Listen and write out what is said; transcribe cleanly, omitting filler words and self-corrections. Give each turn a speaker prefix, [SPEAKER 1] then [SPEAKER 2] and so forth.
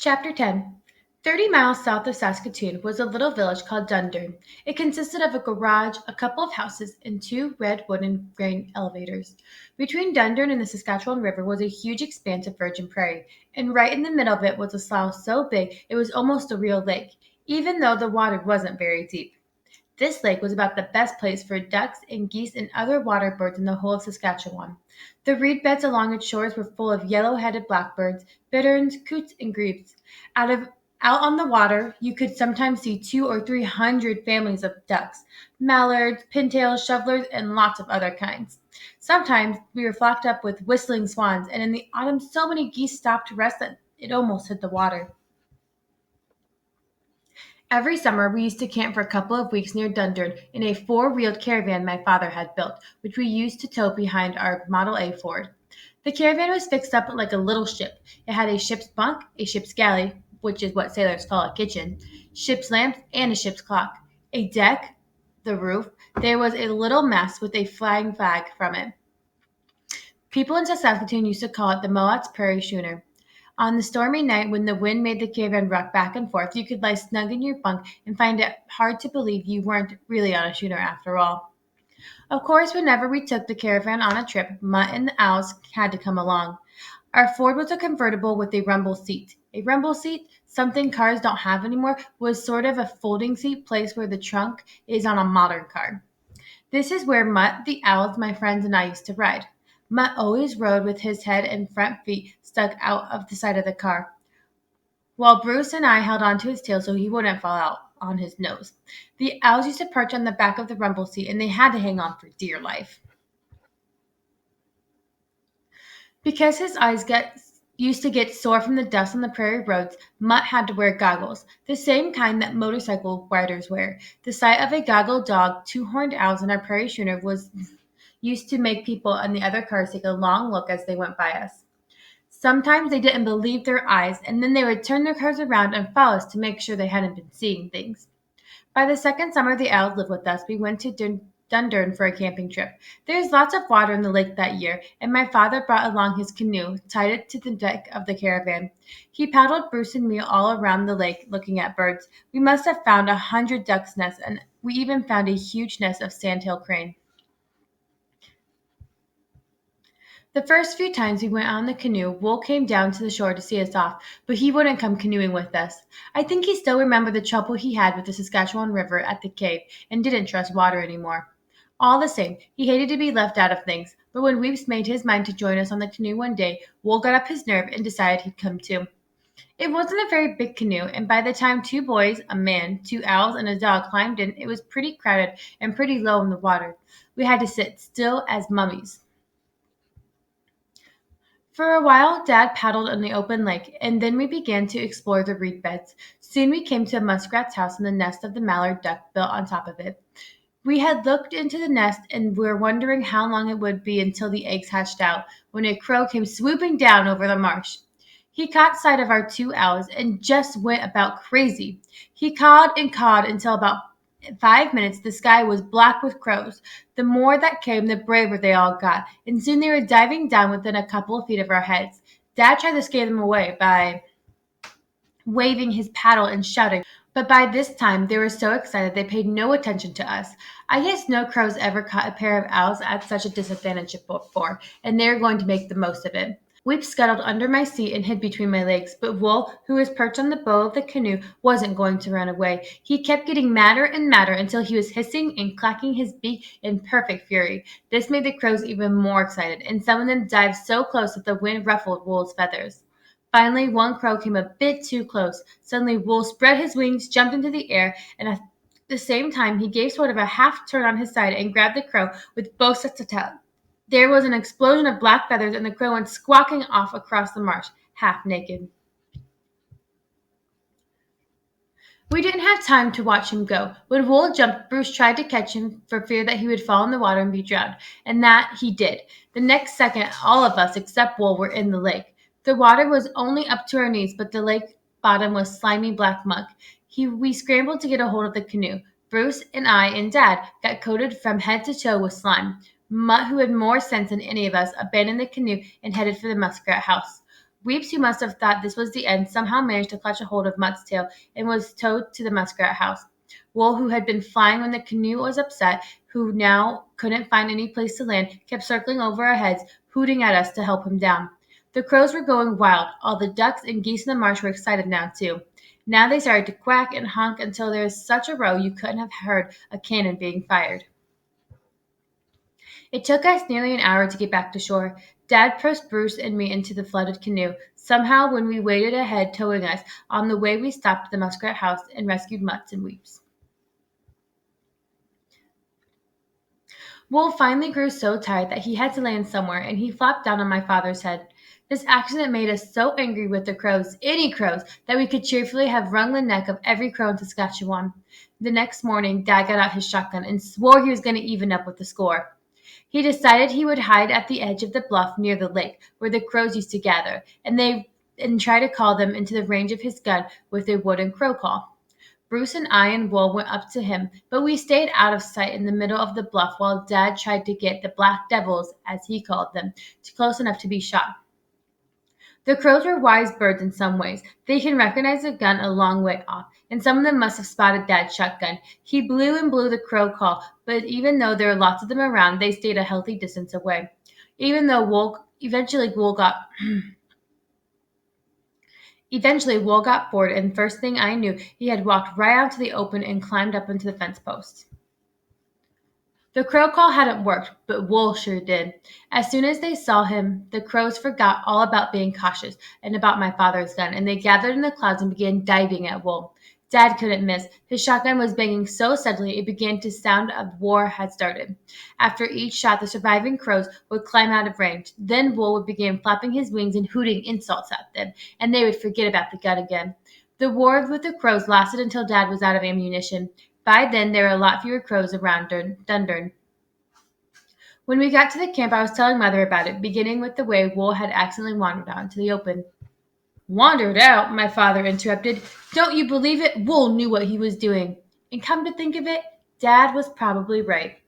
[SPEAKER 1] Chapter 10. 30 miles south of Saskatoon was a little village called Dunder. It consisted of a garage, a couple of houses, and two red wooden grain elevators. Between Dunder and the Saskatchewan River was a huge expanse of virgin prairie, and right in the middle of it was a slough so big it was almost a real lake, even though the water wasn't very deep. This lake was about the best place for ducks and geese and other water birds in the whole of Saskatchewan. The reed beds along its shores were full of yellow-headed blackbirds, bitterns, coots, and grebes. Out of Out on the water, you could sometimes see 200 or 300 families of ducks, mallards, pintails, shovelers, and lots of other kinds. Sometimes we were flocked up with whistling swans, and in the autumn so many geese stopped to rest that it almost hit the water. Every summer, we used to camp for a couple of weeks near Dunder in a four-wheeled caravan my father had built, which we used to tow behind our Model A Ford. The caravan was fixed up like a little ship. It had a ship's bunk, a ship's galley, which is what sailors call a kitchen, ship's lamps, and a ship's clock. A deck, the roof, there was a little mast with a flying flag from it. People in Saskatoon used to call it the Moat's Prairie Schooner. On the stormy night when the wind made the caravan rock back and forth, you could lie snug in your bunk and find it hard to believe you weren't really on a schooner after all. Of course, whenever we took the caravan on a trip, Mutt and the Owls had to come along. Our Ford was a convertible with a rumble seat. A rumble seat, something cars don't have anymore, was sort of a folding seat placed where the trunk is on a modern car. This is where Mutt, the Owls, my friends, and I used to ride. Mutt always rode with his head and front feet stuck out of the side of the car, while Bruce and I held onto his tail so he wouldn't fall out on his nose. The Owls used to perch on the back of the rumble seat, and they had to hang on for dear life. Because his eyes used to get sore from the dust on the prairie roads, Mutt had to wear goggles, the same kind that motorcycle riders wear. The sight of a goggle dog, two horned owls in our prairie schooner was used to make people in the other cars take a long look as they went by us. Sometimes they didn't believe their eyes, and then they would turn their cars around and follow us to make sure they hadn't been seeing things. By the second summer the Owls lived with us, we went to Dundurn for a camping trip. There is lots of water in the lake that year, and my father brought along his canoe, tied it to the deck of the caravan. He paddled Bruce and me all around the lake looking at birds. We must have found 100 ducks' nests, and we even found a huge nest of sandhill crane. The first few times we went on the canoe, Wool came down to the shore to see us off, but he wouldn't come canoeing with us. I think he still remembered the trouble he had with the Saskatchewan River at the cave and didn't trust water anymore. All the same, he hated to be left out of things, but when Weeps made his mind to join us on the canoe one day, Wool got up his nerve and decided he'd come too. It wasn't a very big canoe, and by the time two boys, a man, two owls, and a dog climbed in, it was pretty crowded and pretty low in the water. We had to sit still as mummies. For a while Dad paddled on the open lake, and then we began to explore the reed beds. Soon we came to a muskrat's house and the nest of the mallard duck built on top of it. We had looked into the nest and were wondering how long it would be until the eggs hatched out, when a crow came swooping down over the marsh. He caught sight of our two owls and just went about crazy. He cawed and cawed until about 5 minutes the sky was black with crows. The more that came, the braver they all got, and soon they were diving down within a couple of feet of our heads. Dad tried to scare them away by waving his paddle and shouting, but by this time they were so excited they paid no attention to us. I guess no crows ever caught a pair of owls at such a disadvantage before, and they were going to make the most of it. Weep scuttled under my seat and hid between my legs, but Wool, who was perched on the bow of the canoe, wasn't going to run away. He kept getting madder and madder until he was hissing and clacking his beak in perfect fury. This made the crows even more excited, and some of them dived so close that the wind ruffled Wool's feathers. Finally, one crow came a bit too close. Suddenly, Wool spread his wings, jumped into the air, and at the same time he gave sort of a half turn on his side and grabbed the crow with both sets of tails. There was an explosion of black feathers, and the crow went squawking off across the marsh, half naked. We didn't have time to watch him go. When Wool jumped, Bruce tried to catch him for fear that he would fall in the water and be drowned, and that he did. The next second, all of us except Wool were in the lake. The water was only up to our knees, but the lake bottom was slimy black muck. We scrambled to get a hold of the canoe. Bruce and I and Dad got coated from head to toe with slime. Mutt, who had more sense than any of us, abandoned the canoe and headed for the muskrat house. Weeps, who must have thought this was the end, somehow managed to clutch a hold of Mutt's tail and was towed to the muskrat house. Wool, who had been flying when the canoe was upset, who now couldn't find any place to land, kept circling over our heads, hooting at us to help him down. The crows were going wild. All the ducks and geese in the marsh were excited now, too. Now they started to quack and honk until there was such a row you couldn't have heard a cannon being fired. It took us nearly an hour to get back to shore. Dad pushed Bruce and me into the flooded canoe. Somehow, when we waded ahead, towing us, on the way we stopped at the muskrat house and rescued Mutts and Weeps. Wolf finally grew so tired that he had to land somewhere, and he flopped down on my father's head. This accident made us so angry with the crows, any crows, that we could cheerfully have wrung the neck of every crow in Saskatchewan. The next morning, Dad got out his shotgun and swore he was going to even up with the score. He decided he would hide at the edge of the bluff near the lake, where the crows used to gather, and try to call them into the range of his gun with a wooden crow call. Bruce and I and Will went up to him, but we stayed out of sight in the middle of the bluff while Dad tried to get the black devils, as he called them, close enough to be shot. The crows were wise birds in some ways. They can recognize a gun a long way off, and some of them must have spotted Dad's shotgun. He blew and blew the crow call, but even though there were lots of them around, they stayed a healthy distance away. Even though Eventually, Wool got bored, and first thing I knew, he had walked right out to the open and climbed up into the fence post. The crow call hadn't worked, but Wool sure did. As soon as they saw him, the crows forgot all about being cautious and about my father's gun, and they gathered in the clouds and began diving at Wool. Dad couldn't miss. His shotgun was banging so steadily it began to sound a war had started. After each shot, the surviving crows would climb out of range. Then Wool would begin flapping his wings and hooting insults at them, and they would forget about the gun again. The war with the crows lasted until Dad was out of ammunition. By then, there were a lot fewer crows around Dunder. When we got to the camp, I was telling Mother about it, beginning with the way Wool had accidentally wandered out into the open. Wandered out, my father interrupted. Don't you believe it? Wool knew what he was doing. And come to think of it, Dad was probably right.